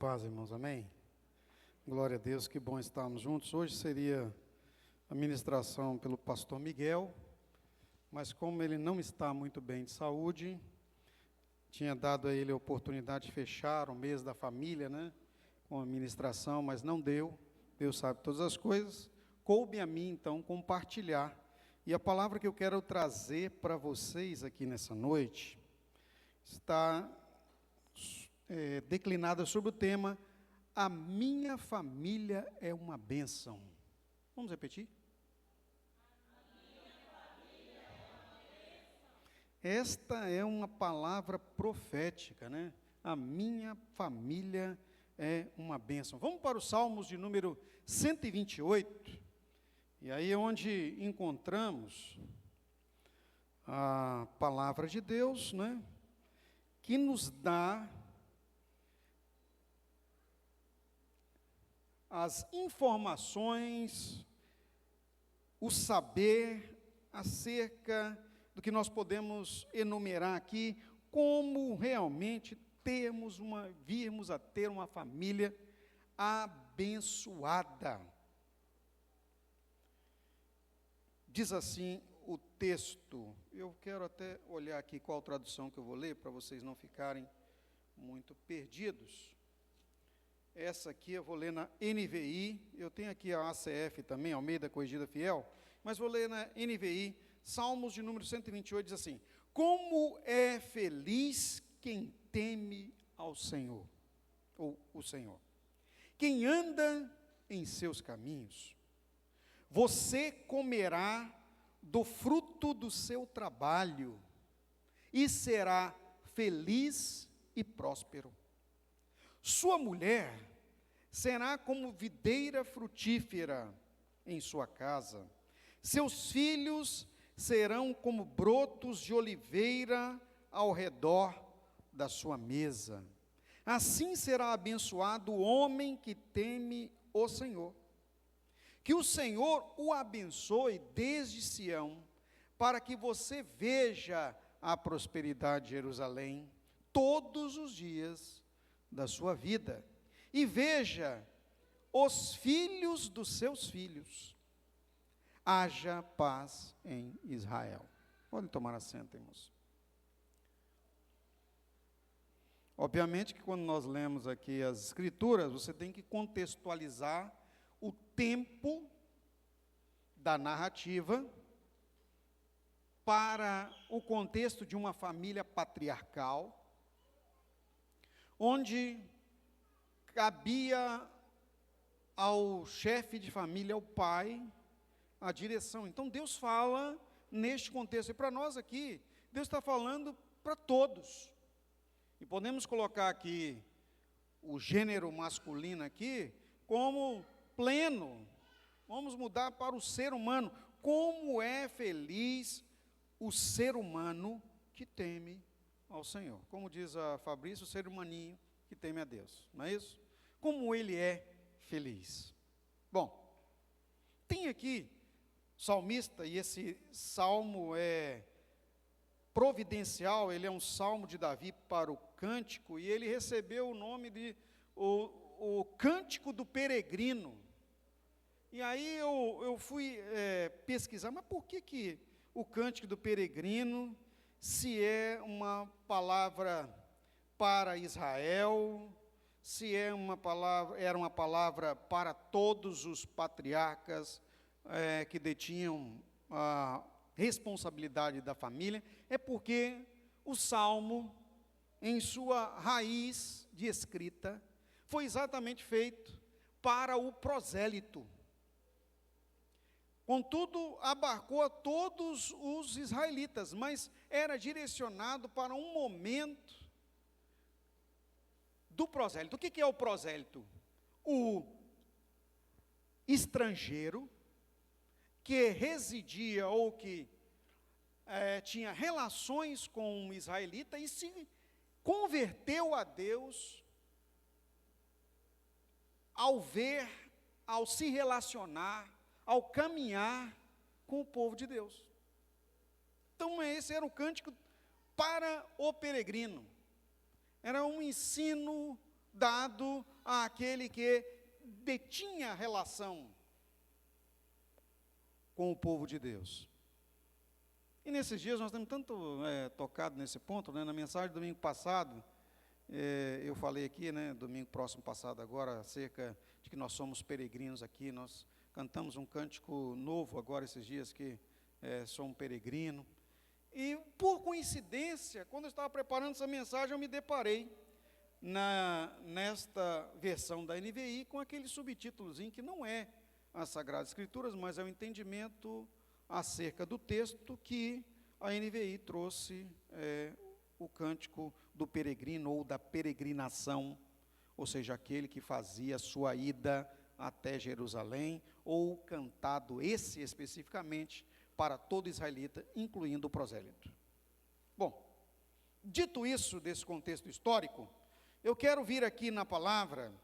Paz, irmãos, amém? Glória a Deus, que bom estarmos juntos. Hoje seria a ministração pelo pastor Miguel, mas como ele não está muito bem de saúde, tinha dado a ele a oportunidade de fechar o mês da família, né, com a ministração, mas não deu. Deus sabe todas as coisas. Coube a mim, então, compartilhar. E a palavra que eu quero trazer para vocês aqui nessa noite está declinada sobre o tema: a minha família é uma bênção. Vamos repetir? Esta é uma palavra profética, né? A minha família é uma bênção. Vamos para os Salmos de número 128, e aí é onde encontramos a palavra de Deus, né? Que nos dá as informações, o saber acerca do que nós podemos enumerar aqui, como realmente virmos a ter uma família abençoada. Diz assim o texto, eu quero até olhar aqui qual tradução que eu vou ler, para vocês não ficarem muito perdidos. Essa aqui eu vou ler na NVI, eu tenho aqui a ACF também, Almeida Corrigida Fiel, mas vou ler na NVI, Salmos de número 128, diz assim: como é feliz quem teme ao Senhor, ou o Senhor, quem anda em seus caminhos. Você comerá do fruto do seu trabalho, e será feliz e próspero. Sua mulher será como videira frutífera em sua casa. Seus filhos serão como brotos de oliveira ao redor da sua mesa. Assim será abençoado o homem que teme o Senhor. Que o Senhor o abençoe desde Sião, para que você veja a prosperidade de Jerusalém todos os dias da sua vida, e veja os filhos dos seus filhos. Haja paz em Israel. Podem tomar assento, irmãos. Obviamente que quando nós lemos aqui as Escrituras, você tem que contextualizar o tempo da narrativa para o contexto de uma família patriarcal, onde cabia ao chefe de família, ao pai, a direção. Então Deus fala neste contexto, e para nós aqui, Deus está falando para todos, e podemos colocar aqui o gênero masculino aqui, como pleno. Vamos mudar para o ser humano. Como é feliz o ser humano que teme ao Senhor. Como diz a Fabrício, o ser humaninho que teme a Deus, não é isso? Como ele é feliz. Bom, tem aqui salmista, e esse salmo é providencial, ele é um salmo de Davi para o cântico, e ele recebeu o nome de o cântico do peregrino. E aí eu fui pesquisar, mas por que o cântico do peregrino, se é uma palavra para Israel, se era uma palavra para todos os patriarcas que detinham a responsabilidade da família? É porque o Salmo, em sua raiz de escrita, foi exatamente feito para o prosélito. Contudo, abarcou a todos os israelitas, mas era direcionado para um momento do prosélito. O que é o prosélito? O estrangeiro que residia ou que tinha relações com um israelita e se converteu a Deus ao se relacionar, ao caminhar com o povo de Deus. Então esse era o cântico para o peregrino. Era um ensino dado àquele que detinha relação com o povo de Deus. E nesses dias nós temos tanto tocado nesse ponto, né? Na mensagem do domingo passado, eu falei aqui, né, domingo próximo passado agora, acerca de que nós somos peregrinos aqui. Nós cantamos um cântico novo agora esses dias, que sou um peregrino. E por coincidência, quando eu estava preparando essa mensagem, eu me deparei nesta versão da NVI com aquele subtítulozinho que não é as Sagradas Escrituras, mas é o entendimento acerca do texto que a NVI trouxe, o cântico do peregrino ou da peregrinação, ou seja, aquele que fazia sua ida até Jerusalém, ou cantado esse especificamente para todo israelita, incluindo o prosélito. Bom, dito isso desse contexto histórico, eu quero vir aqui na palavra,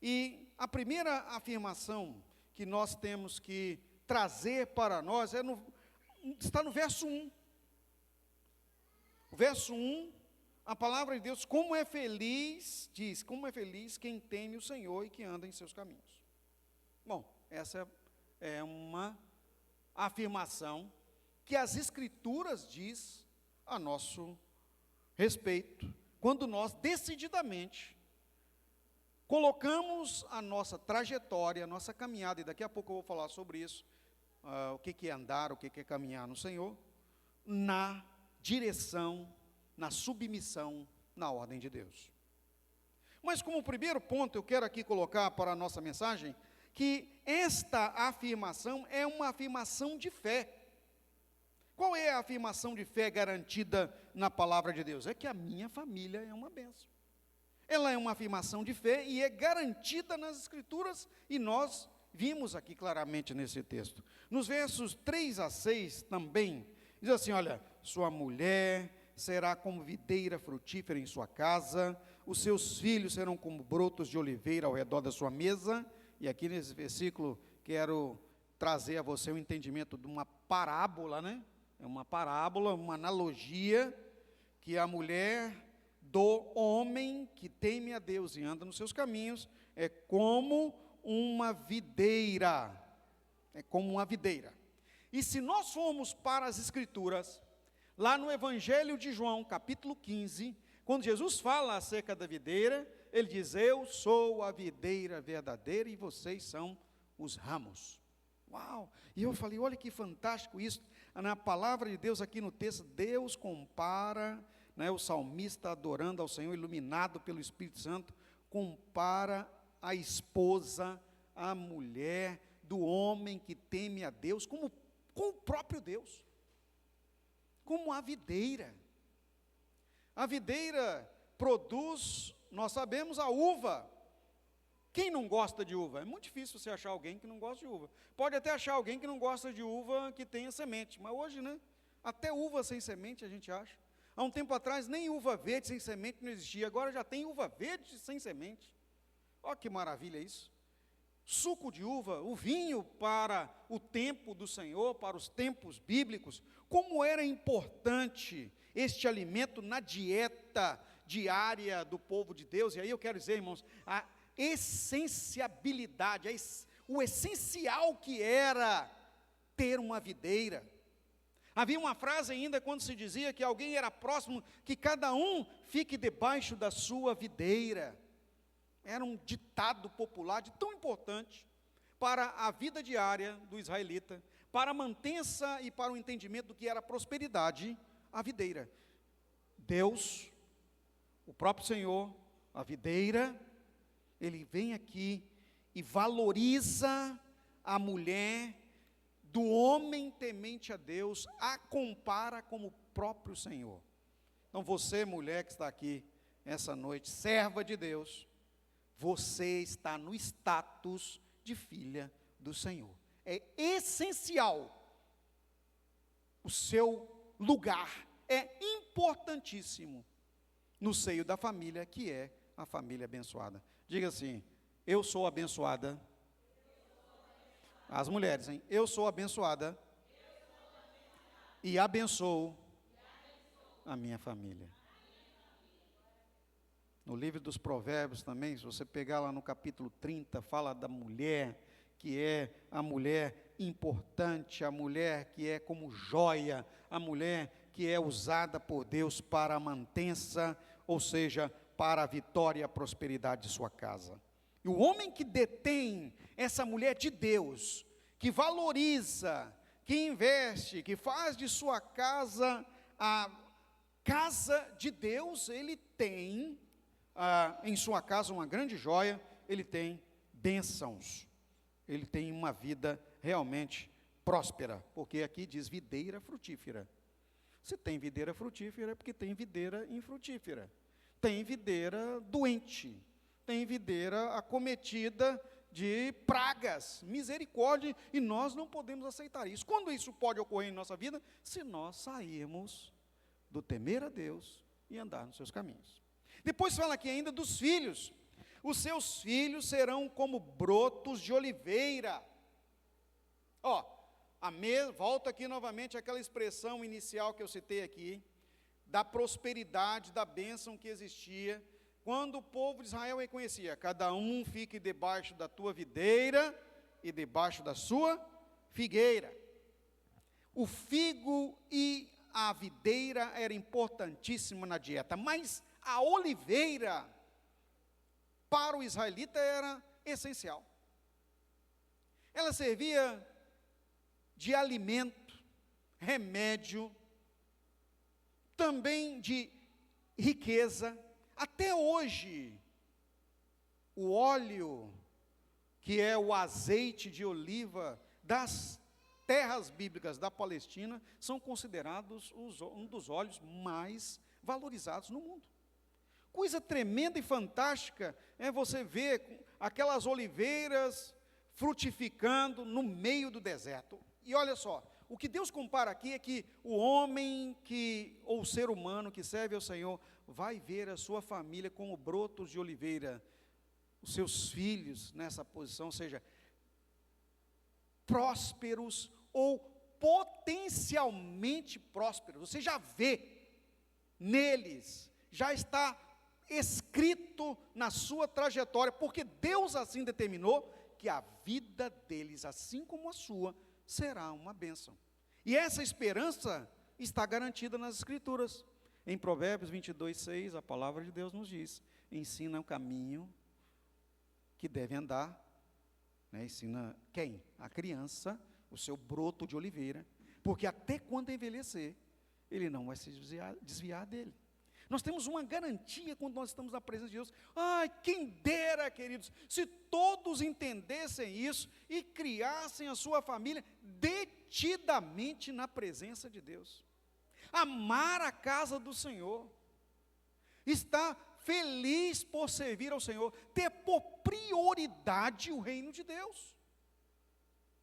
e a primeira afirmação que nós temos que trazer para nós está no verso 1. O verso 1, a palavra de Deus, como é feliz, diz, como é feliz quem teme o Senhor e que anda em seus caminhos. Bom, essa é uma afirmação que as Escrituras diz a nosso respeito, quando nós decididamente colocamos a nossa trajetória, a nossa caminhada, e daqui a pouco eu vou falar sobre isso, o que é andar, o que é caminhar no Senhor, na direção, na submissão, na ordem de Deus. Mas como primeiro ponto, eu quero aqui colocar para a nossa mensagem, que esta afirmação é uma afirmação de fé. Qual é a afirmação de fé garantida na palavra de Deus? É que a minha família é uma bênção. Ela é uma afirmação de fé e é garantida nas Escrituras, e nós vimos aqui claramente nesse texto. Nos versos 3 a 6 também, diz assim, olha, sua mulher será como videira frutífera em sua casa, os seus filhos serão como brotos de oliveira ao redor da sua mesa. E aqui nesse versículo, quero trazer a você o entendimento de uma parábola, né? É uma parábola, uma analogia, que a mulher do homem que teme a Deus e anda nos seus caminhos é como uma videira. É como uma videira. E se nós formos para as Escrituras, lá no Evangelho de João, capítulo 15, quando Jesus fala acerca da videira, ele diz, eu sou a videira verdadeira e vocês são os ramos. Uau! E eu falei, olha que fantástico isso. Na palavra de Deus aqui no texto, Deus compara, né, o salmista adorando ao Senhor, iluminado pelo Espírito Santo, compara a esposa, a mulher do homem que teme a Deus, com o próprio Deus, como a videira. A videira produz, nós sabemos, a uva. Quem não gosta de uva? É muito difícil você achar alguém que não gosta de uva. Pode até achar alguém que não gosta de uva que tenha semente, mas hoje, né, até uva sem semente a gente acha. Há um tempo atrás nem uva verde sem semente não existia, agora já tem uva verde sem semente. Olha que maravilha isso. Suco de uva, o vinho para o tempo do Senhor, para os tempos bíblicos. Como era importante este alimento na dieta diária do povo de Deus. E aí eu quero dizer, irmãos, a essenciabilidade, o essencial que era ter uma videira. Havia uma frase ainda quando se dizia que alguém era próximo, que cada um fique debaixo da sua videira. Era um ditado popular de tão importante para a vida diária do israelita, para a mantença e para o entendimento do que era prosperidade, a videira. Deus, o próprio Senhor, a videira, Ele vem aqui e valoriza a mulher do homem temente a Deus, a compara como o próprio Senhor. Então você, mulher que está aqui essa noite, serva de Deus, você está no status de filha do Senhor. É essencial o seu lugar, é importantíssimo no seio da família, que é a família abençoada. Diga assim, eu sou abençoada. As mulheres, hein? Eu sou abençoada e abençoo a minha família. No livro dos Provérbios também, se você pegar lá no capítulo 30, fala da mulher, que é a mulher importante, a mulher que é como joia, a mulher que é usada por Deus para a mantença, ou seja, para a vitória e a prosperidade de sua casa. E o homem que detém essa mulher de Deus, que valoriza, que investe, que faz de sua casa a casa de Deus, ele tem em sua casa uma grande joia, ele tem bênçãos, ele tem uma vida realmente próspera, porque aqui diz videira frutífera. Se tem videira frutífera é porque tem videira infrutífera, tem videira doente, tem videira acometida de pragas, misericórdia, e nós não podemos aceitar isso. Quando isso pode ocorrer em nossa vida? Se nós sairmos do temer a Deus e andar nos seus caminhos. Depois fala aqui ainda dos filhos. Os seus filhos serão como brotos de oliveira. Volta aqui novamente aquela expressão inicial que eu citei aqui, da prosperidade, da bênção que existia, quando o povo de Israel reconhecia: cada um fique debaixo da tua videira e debaixo da sua figueira. O figo e a videira era importantíssimo na dieta, mas a oliveira, para o israelita, era essencial. Ela servia de alimento, remédio, também de riqueza. Até hoje, o óleo, que é o azeite de oliva das terras bíblicas da Palestina, são considerados um dos óleos mais valorizados no mundo. Coisa tremenda e fantástica é você ver aquelas oliveiras frutificando no meio do deserto. E olha só, o que Deus compara aqui é que o homem ou o ser humano que serve ao Senhor vai ver a sua família como brotos de oliveira, os seus filhos nessa posição, ou seja, prósperos ou potencialmente prósperos. Você já vê neles, já está escrito na sua trajetória, porque Deus assim determinou que a vida deles, assim como a sua, será uma bênção. E essa esperança está garantida nas Escrituras. Em Provérbios 22:6, a palavra de Deus nos diz: ensina o caminho que deve andar, ensina quem? A criança, o seu broto de oliveira, porque até quando envelhecer, ele não vai se desviar dele. Nós temos uma garantia quando nós estamos na presença de Deus. Quem dera, queridos, se todos entendessem isso e criassem a sua família detidamente na presença de Deus. Amar a casa do Senhor, estar feliz por servir ao Senhor, ter por prioridade o reino de Deus.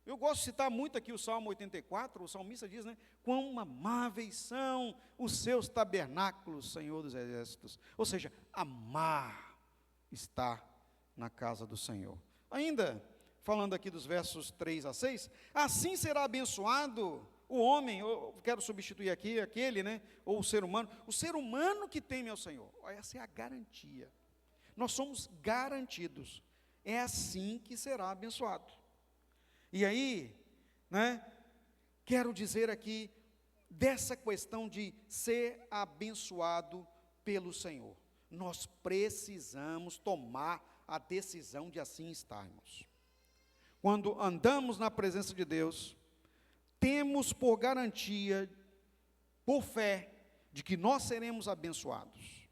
Eu gosto de citar muito aqui o Salmo 84, o salmista diz, quão amáveis são os seus tabernáculos, Senhor dos exércitos. Ou seja, amar está na casa do Senhor. Ainda, falando aqui dos versos 3 a 6, assim será abençoado o homem, eu quero substituir aqui aquele, ou o ser humano que teme ao Senhor. Essa é a garantia. Nós somos garantidos. É assim que será abençoado. E aí, quero dizer aqui dessa questão de ser abençoado pelo Senhor. Nós precisamos tomar a decisão de assim estarmos. Quando andamos na presença de Deus, temos por garantia, por fé, de que nós seremos abençoados.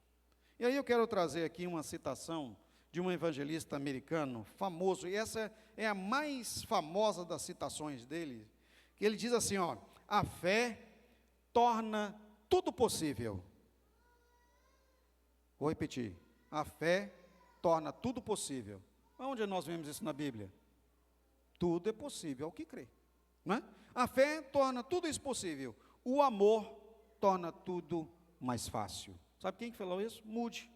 E aí eu quero trazer aqui uma citação de um evangelista americano famoso, e essa é a mais famosa das citações dele, que ele diz assim, a fé torna tudo possível. Vou repetir, a fé torna tudo possível. Onde nós vemos isso na Bíblia? Tudo é possível ao que crê, A fé torna tudo isso possível, o amor torna tudo mais fácil. Sabe quem que falou isso? Moody,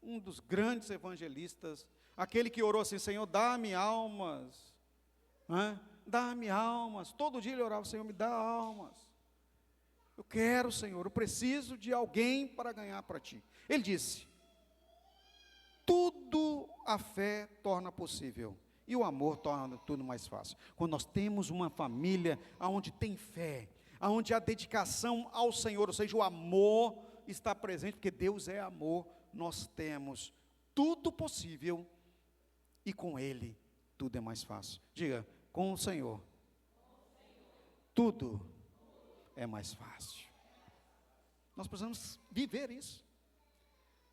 um dos grandes evangelistas, aquele que orou assim, Senhor, dá-me almas, dá-me almas, todo dia ele orava, Senhor, me dá almas, eu quero, Senhor, eu preciso de alguém para ganhar para ti. Ele disse, tudo a fé torna possível. E o amor torna tudo mais fácil. Quando nós temos uma família onde tem fé, onde a dedicação ao Senhor, ou seja, o amor está presente, porque Deus é amor, nós temos tudo possível e com Ele tudo é mais fácil. Diga, com o Senhor, tudo é mais fácil. Nós precisamos viver isso.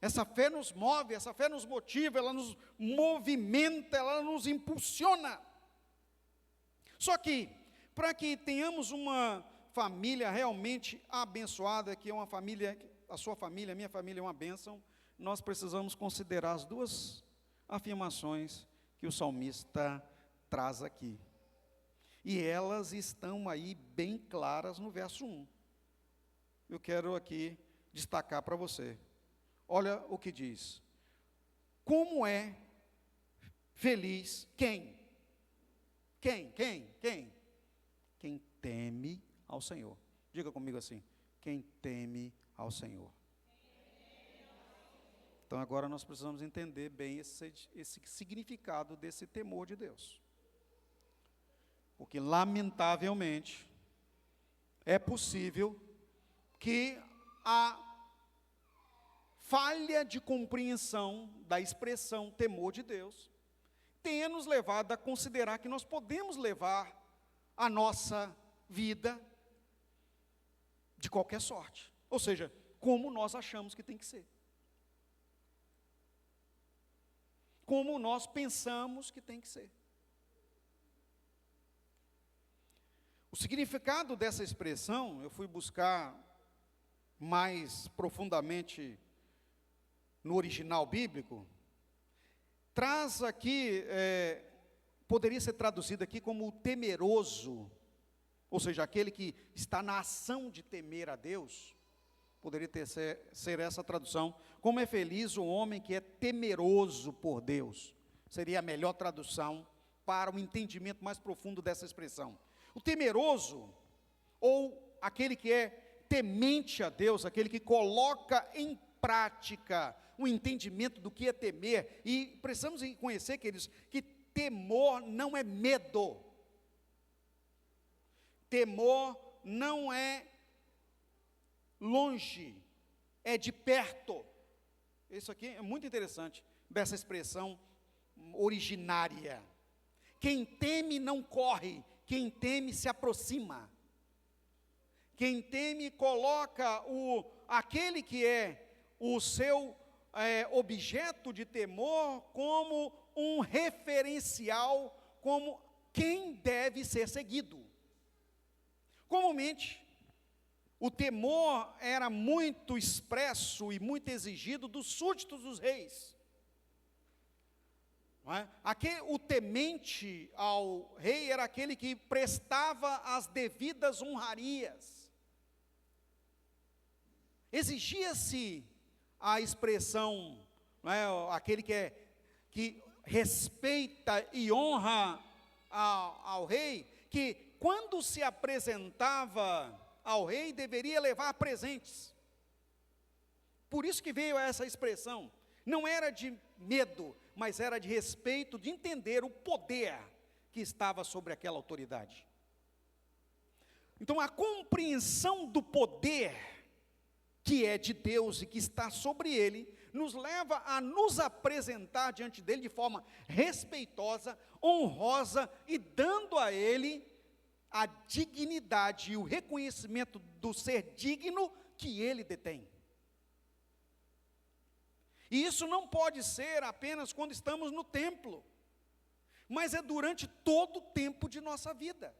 Essa fé nos move, essa fé nos motiva, ela nos movimenta, ela nos impulsiona. Só que, para que tenhamos uma família realmente abençoada, que é uma família, a sua família, a minha família é uma bênção, nós precisamos considerar as duas afirmações que o salmista traz aqui. E elas estão aí bem claras no verso 1. Eu quero aqui destacar para você. Olha o que diz. Como é feliz quem? Quem teme ao Senhor. Diga comigo assim. Quem teme ao Senhor. Então agora nós precisamos entender bem esse significado desse temor de Deus. Porque lamentavelmente é possível que a falha de compreensão da expressão temor de Deus tenha nos levado a considerar que nós podemos levar a nossa vida de qualquer sorte, ou seja, como nós achamos que tem que ser, como nós pensamos que tem que ser. O significado dessa expressão, eu fui buscar mais profundamente no original bíblico, traz aqui, poderia ser traduzido aqui como temeroso, ou seja, aquele que está na ação de temer a Deus, poderia ser essa tradução. Como é feliz o homem que é temeroso por Deus, seria a melhor tradução para o entendimento mais profundo dessa expressão. O temeroso, ou aquele que é temente a Deus, aquele que coloca em prática o entendimento do que é temer, e precisamos reconhecer, queridos, que temor não é medo, temor não é longe, é de perto. Isso aqui é muito interessante, dessa expressão originária. Quem teme não corre, quem teme se aproxima. Quem teme coloca aquele que é o seu objeto de temor como um referencial, como quem deve ser seguido. Comumente, o temor era muito expresso e muito exigido dos súditos dos reis. Não é? O temente ao rei era aquele que prestava as devidas honrarias. Exigia-se a expressão, não é? Aquele que respeita e honra ao rei, que quando se apresentava ao rei, deveria levar presentes. Por isso que veio essa expressão. Não era de medo, mas era de respeito, de entender o poder que estava sobre aquela autoridade. Então, a compreensão do poder que é de Deus e que está sobre ele, nos leva a nos apresentar diante dele de forma respeitosa, honrosa e dando a ele a dignidade e o reconhecimento do ser digno que ele detém. E isso não pode ser apenas quando estamos no templo, mas é durante todo o tempo de nossa vida.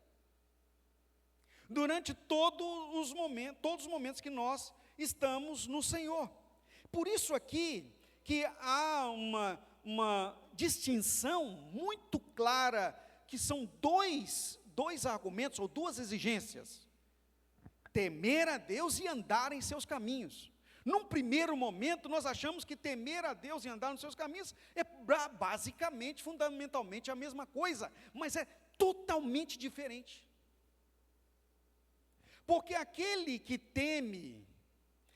Durante todos os momentos que nós estamos no Senhor. Por isso aqui, que há uma distinção muito clara, que são dois argumentos, ou duas exigências. Temer a Deus e andar em seus caminhos. Num primeiro momento, nós achamos que temer a Deus e andar nos seus caminhos é basicamente, fundamentalmente a mesma coisa, mas é totalmente diferente. Porque aquele que teme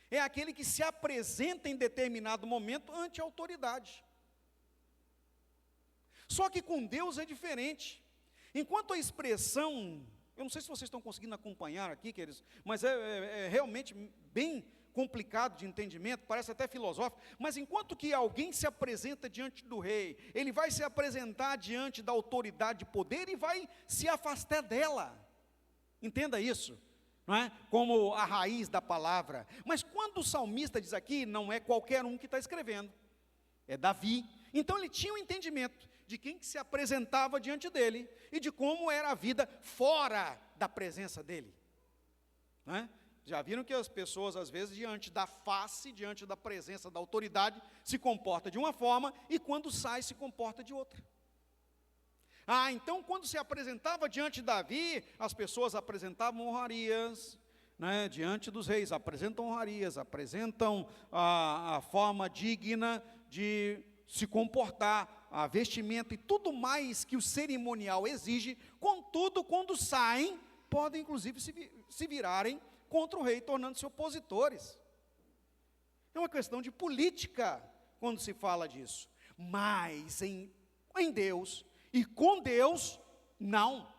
é aquele que se apresenta em determinado momento ante a autoridade. Só que com Deus é diferente. Enquanto a expressão, eu não sei se vocês estão conseguindo acompanhar aqui, queridos, mas é realmente bem complicado de entendimento, parece até filosófico, mas enquanto que alguém se apresenta diante do rei, ele vai se apresentar diante da autoridade de poder e vai se afastar dela. Entenda isso, não é? Como a raiz da palavra. Mas quando o salmista diz aqui, não é qualquer um que está escrevendo, é Davi. Então ele tinha um entendimento de quem que se apresentava diante dele e de como era a vida fora da presença dele, não é? Já viram que as pessoas, às vezes, diante da face, diante da presença da autoridade, se comporta de uma forma e quando sai se comporta de outra. Então quando se apresentava diante de Davi, as pessoas apresentavam honrarias, né, diante dos reis, apresentam honrarias, apresentam a forma digna de se comportar, a vestimenta e tudo mais que o cerimonial exige. Contudo, quando saem, podem inclusive se virarem contra o rei, tornando-se opositores. É uma questão de política quando se fala disso. Mas em Deus e com Deus, não.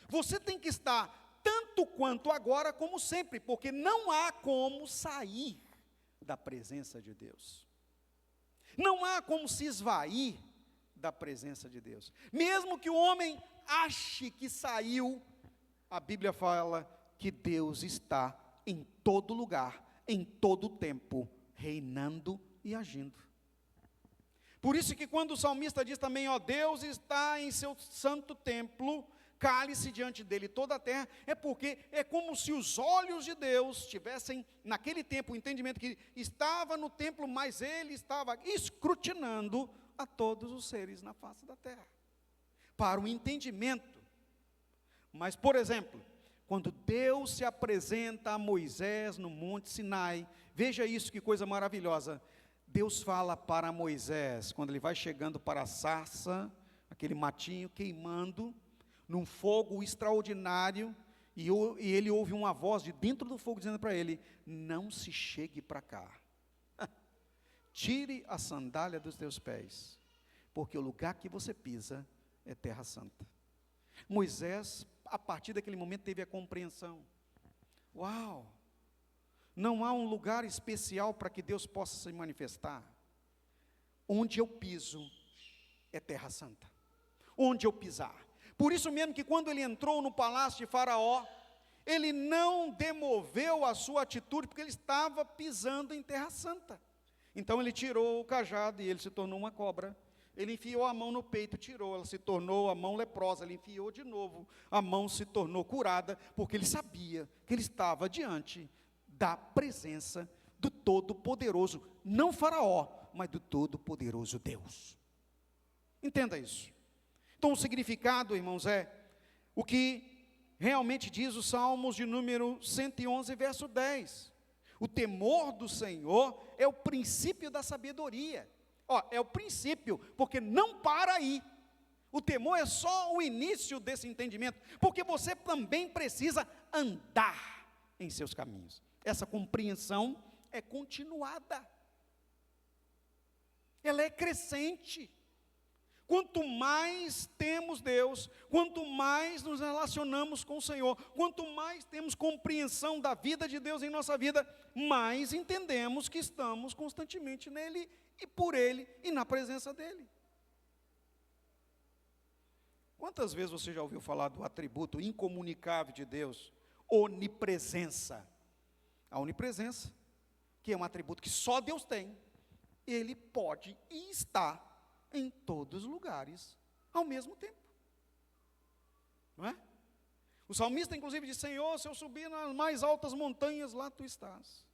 Você tem que estar tanto quanto agora como sempre, porque não há como sair da presença de Deus. Não há como se esvair da presença de Deus. Mesmo que o homem ache que saiu, a Bíblia fala que Deus está em todo lugar, em todo tempo, reinando e agindo. Por isso que quando o salmista diz também, Deus está em seu santo templo, cale-se diante dele toda a terra, é porque é como se os olhos de Deus tivessem, naquele tempo, o entendimento que estava no templo, mas ele estava escrutinando a todos os seres na face da terra, para o entendimento. Mas, por exemplo, quando Deus se apresenta a Moisés no Monte Sinai, veja isso, que coisa maravilhosa. Deus fala para Moisés, quando ele vai chegando para a sarça, aquele matinho queimando, num fogo extraordinário, e ele ouve uma voz de dentro do fogo dizendo para ele, não se chegue para cá, tire a sandália dos teus pés, porque o lugar que você pisa é terra santa. Moisés, a partir daquele momento, teve a compreensão, uau, não há um lugar especial para que Deus possa se manifestar. Onde eu piso é terra santa. Onde eu pisar. Por isso mesmo que quando ele entrou no palácio de Faraó, ele não demoveu a sua atitude, porque ele estava pisando em terra santa. Então ele tirou o cajado e ele se tornou uma cobra. Ele enfiou a mão no peito, tirou, ela se tornou a mão leprosa, ele enfiou de novo, a mão se tornou curada, porque ele sabia que ele estava diante da presença do Todo-Poderoso, não Faraó, mas do Todo-Poderoso Deus. Entenda isso. Então o significado, irmãos, é o que realmente diz os Salmos de número 111, verso 10. O temor do Senhor é o princípio da sabedoria. É o princípio, porque não para aí. O temor é só o início desse entendimento, porque você também precisa andar em seus caminhos. Essa compreensão é continuada, ela é crescente. Quanto mais temos Deus, quanto mais nos relacionamos com o Senhor, quanto mais temos compreensão da vida de Deus em nossa vida, mais entendemos que estamos constantemente nele e por ele e na presença dele. Quantas vezes você já ouviu falar do atributo incomunicável de Deus, onipresença? A onipresença, que é um atributo que só Deus tem, ele pode e está em todos os lugares ao mesmo tempo, não é? O salmista inclusive diz, Senhor, se eu subir nas mais altas montanhas, lá tu estás.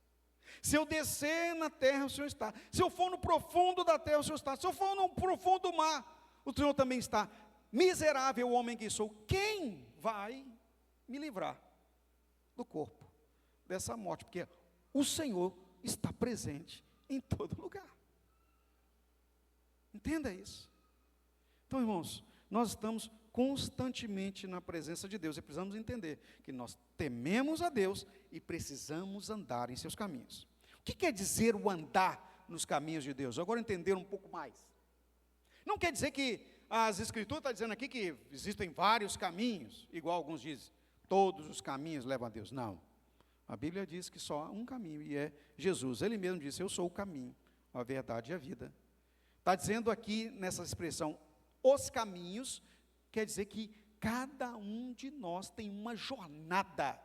Se eu descer na terra, o Senhor está. Se eu for no profundo da terra, o Senhor está. Se eu for no profundo do mar, o Senhor também está. Miserável homem que sou, quem vai me livrar do corpo dessa morte? Porque o Senhor está presente em todo lugar. Entenda isso. Então, irmãos, nós estamos constantemente na presença de Deus e precisamos entender que nós tememos a Deus e precisamos andar em seus caminhos. O que quer dizer o andar nos caminhos de Deus? Agora entender um pouco mais. Não quer dizer que as Escrituras estão dizendo aqui que existem vários caminhos, igual alguns dizem, todos os caminhos levam a Deus. Não. A Bíblia diz que só há um caminho, e é Jesus. Ele mesmo disse, eu sou o caminho, a verdade e a vida. Está dizendo aqui, nessa expressão, os caminhos, quer dizer que cada um de nós tem uma jornada,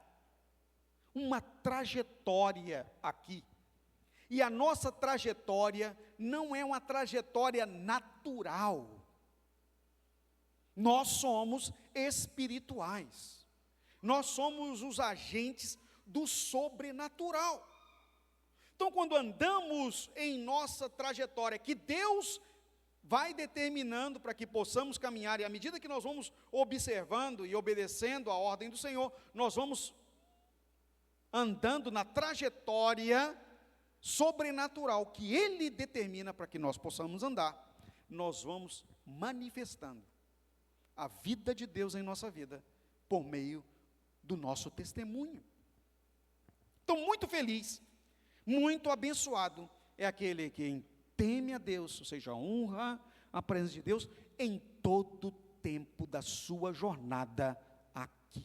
uma trajetória aqui. E a nossa trajetória não é uma trajetória natural. Nós somos espirituais. Nós somos os agentes do sobrenatural. Então, quando andamos em nossa trajetória, que Deus vai determinando para que possamos caminhar, e à medida que nós vamos observando e obedecendo a ordem do Senhor, nós vamos andando na trajetória sobrenatural que Ele determina para que nós possamos andar, nós vamos manifestando a vida de Deus em nossa vida, por meio do nosso testemunho. Então, muito feliz, muito abençoado é aquele que teme a Deus, ou seja, honra a presença de Deus em todo o tempo da sua jornada aqui.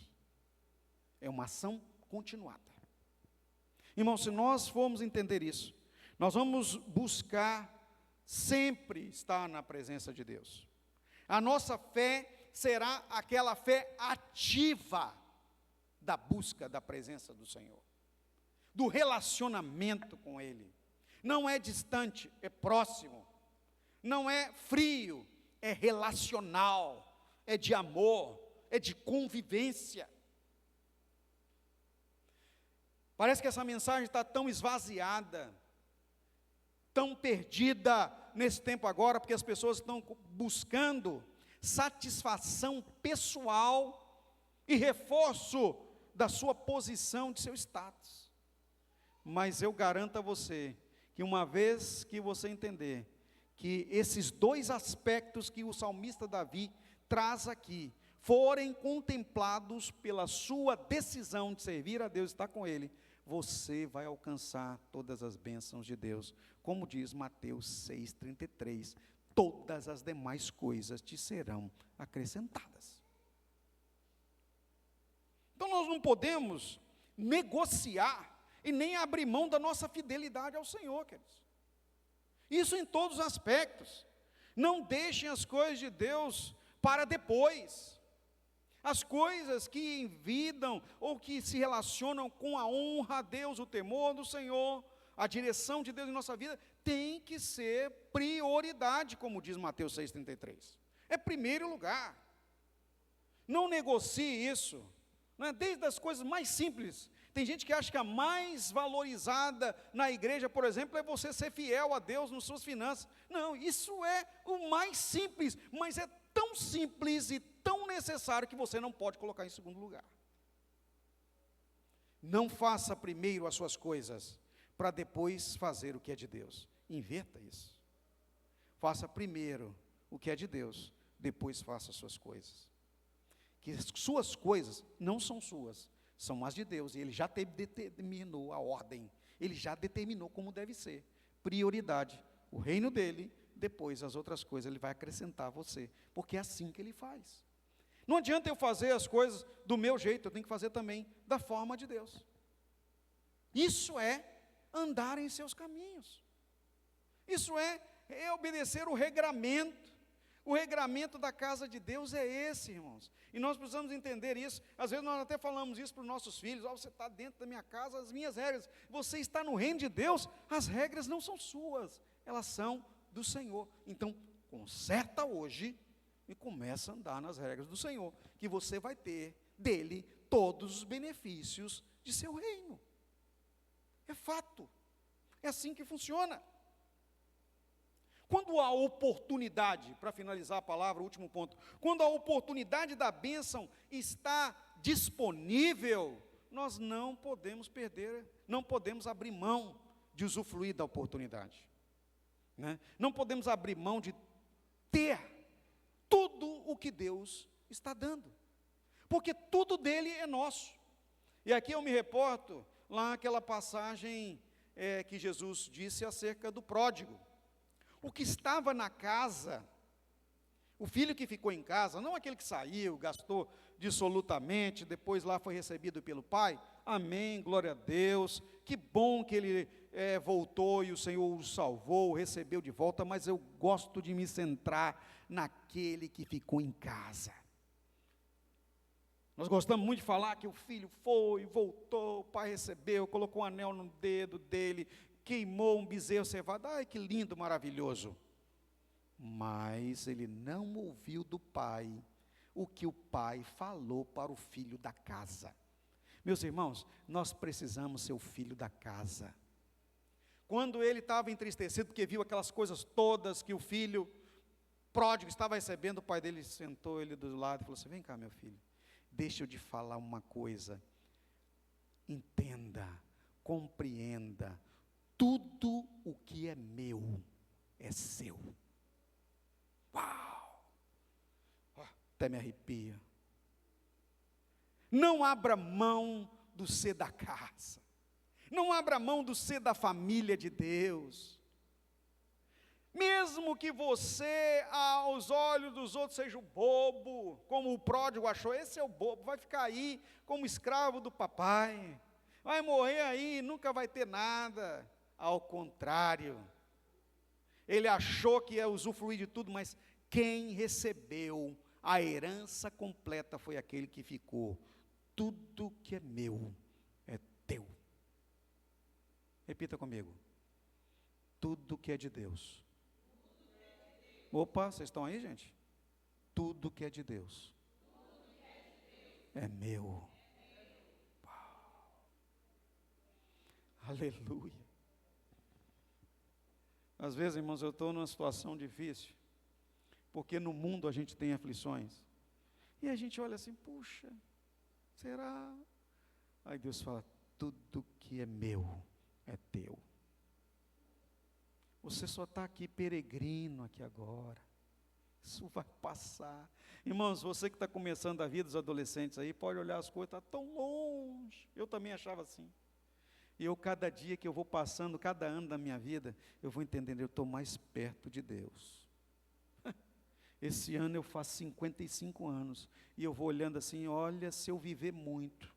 É uma ação continuada. Irmão, se nós formos entender isso, nós vamos buscar sempre estar na presença de Deus. A nossa fé será aquela fé ativa da busca da presença do Senhor, do relacionamento com Ele. Não é distante, é próximo. Não é frio, é relacional, é de amor, é de convivência. Parece que essa mensagem está tão esvaziada, tão perdida nesse tempo agora, porque as pessoas estão buscando satisfação pessoal e reforço da sua posição, de seu status. Mas eu garanto a você, que uma vez que você entender, que esses dois aspectos que o salmista Davi traz aqui, forem contemplados pela sua decisão de servir a Deus e estar com Ele, você vai alcançar todas as bênçãos de Deus. Como diz Mateus 6,33, todas as demais coisas te serão acrescentadas. Então nós não podemos negociar e nem abrir mão da nossa fidelidade ao Senhor, queridos. Isso em todos os aspectos. Não deixem as coisas de Deus para depois. As coisas que envidam ou que se relacionam com a honra a Deus, o temor do Senhor, a direção de Deus em nossa vida, tem que ser prioridade, como diz Mateus 6,33. É primeiro lugar. Não negocie isso. Não é? Desde as coisas mais simples. Tem gente que acha que a mais valorizada na igreja, por exemplo, é você ser fiel a Deus nas suas finanças. Não, isso é o mais simples, mas é tão simples e tão necessário que você não pode colocar em segundo lugar. Não faça primeiro as suas coisas, para depois fazer o que é de Deus. Inverta isso. Faça primeiro o que é de Deus, depois faça as suas coisas. Que as suas coisas não são suas, são as de Deus, e Ele já determinou a ordem, Ele já determinou como deve ser. Prioridade, o reino dEle, depois as outras coisas Ele vai acrescentar a você, porque é assim que Ele faz. Não adianta eu fazer as coisas do meu jeito, eu tenho que fazer também da forma de Deus. Isso é andar em seus caminhos. Isso é obedecer o regramento. O regramento da casa de Deus é esse, irmãos. E nós precisamos entender isso. Às vezes nós até falamos isso para os nossos filhos. Você está dentro da minha casa, as minhas regras. Você está no reino de Deus, as regras não são suas, elas são do Senhor. Então, conserta hoje e começa a andar nas regras do Senhor, que você vai ter dele todos os benefícios de seu reino. É fato. É assim que funciona. Quando a oportunidade, para finalizar a palavra, o último ponto, quando a oportunidade da bênção está disponível, nós não podemos perder, não podemos abrir mão de usufruir da oportunidade, né? Não podemos abrir mão de ter tudo o que Deus está dando, porque tudo dele é nosso. E aqui eu me reporto lá aquela passagem que Jesus disse acerca do pródigo. O que estava na casa O filho que ficou em casa, não aquele que saiu, gastou dissolutamente, depois lá foi recebido pelo pai. Amém, glória a Deus. Que bom que ele voltou e o Senhor o salvou, recebeu de volta, mas eu gosto de me centrar naquele que ficou em casa. Nós gostamos muito de falar que o filho foi, voltou, o pai recebeu, colocou um anel no dedo dele, queimou um bezerro cevado. Ai, que lindo, maravilhoso. Mas ele não ouviu do pai o que o pai falou para o filho da casa. Meus irmãos, nós precisamos ser o filho da casa. Quando ele estava entristecido porque viu aquelas coisas todas que o filho pródigo estava recebendo, o pai dele sentou ele do lado e falou assim: vem cá, meu filho, deixa eu te falar uma coisa. Entenda, compreenda, tudo o que é meu é seu. Uau! Até me arrepia. Não abra mão do ser da casa. Não abra mão do ser da família de Deus. Mesmo que você, aos olhos dos outros, seja o bobo, como o pródigo achou, esse é o bobo, vai ficar aí como escravo do papai, vai morrer aí, nunca vai ter nada. Ao contrário, ele achou que ia usufruir de tudo, mas quem recebeu a herança completa foi aquele que ficou. Tudo que é meu é teu. Repita comigo. Tudo que é de Deus. Opa, vocês estão aí, gente? Tudo que é de Deus é meu. Uau. Aleluia. Às vezes, irmãos, eu estou numa situação difícil, porque no mundo a gente tem aflições, e a gente olha assim, puxa, será? Aí Deus fala, tudo que é meu é teu. Você só está aqui peregrino aqui agora, isso vai passar. Irmãos, você que está começando a vida, os adolescentes aí, pode olhar as coisas, está tão longe, eu também achava assim. E eu, cada dia que eu vou passando, cada ano da minha vida, eu vou entendendo, eu estou mais perto de Deus. Esse ano eu faço 55 anos, e eu vou olhando assim, olha, se eu viver muito,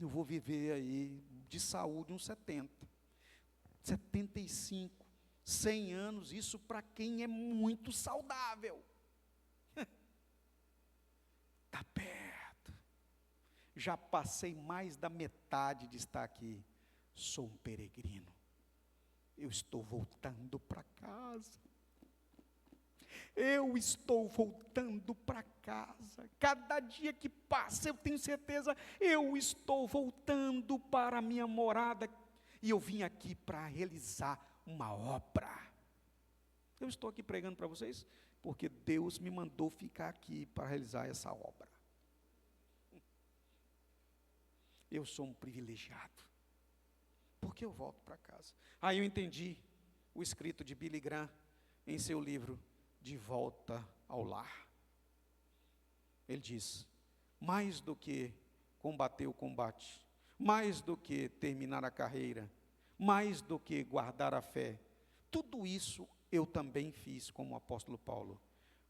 eu vou viver aí, de saúde, uns 70, 75, 100 anos, isso para quem é muito saudável. Está perto. Já passei mais da metade de estar aqui. Sou um peregrino. Eu estou voltando para casa. Eu estou voltando para casa. Cada dia que passa, eu tenho certeza, eu estou voltando para a minha morada. E eu vim aqui para realizar uma obra. Eu estou aqui pregando para vocês, porque Deus me mandou ficar aqui para realizar essa obra. Eu sou um privilegiado, porque eu volto para casa. Aí eu entendi o escrito de Billy Graham em seu livro De Volta ao Lar. Ele diz, mais do que combater o combate, mais do que terminar a carreira, mais do que guardar a fé, tudo isso eu também fiz como o apóstolo Paulo,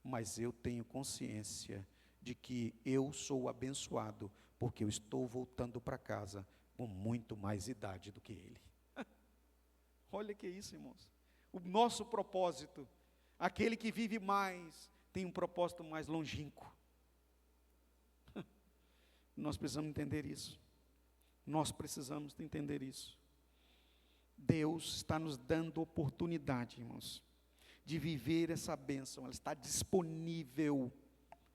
mas eu tenho consciência de que eu sou abençoado, porque eu estou voltando para casa com muito mais idade do que ele. Olha que isso, irmãos. O nosso propósito, aquele que vive mais, tem um propósito mais longínquo. Nós precisamos entender isso. Nós precisamos entender isso. Deus está nos dando oportunidade, irmãos, de viver essa bênção. Ela está disponível.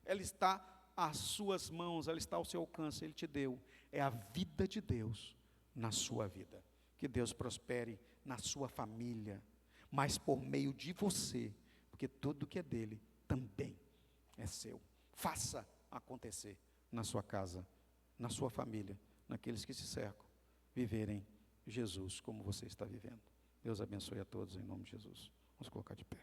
Ela está às suas mãos, ela está ao seu alcance, Ele te deu. É a vida de Deus na sua vida. Que Deus prospere na sua família, mas por meio de você, porque tudo que é dele também é seu. Faça acontecer na sua casa, na sua família, naqueles que se cercam, viverem Jesus como você está vivendo. Deus abençoe a todos em nome de Jesus. Vamos colocar de pé.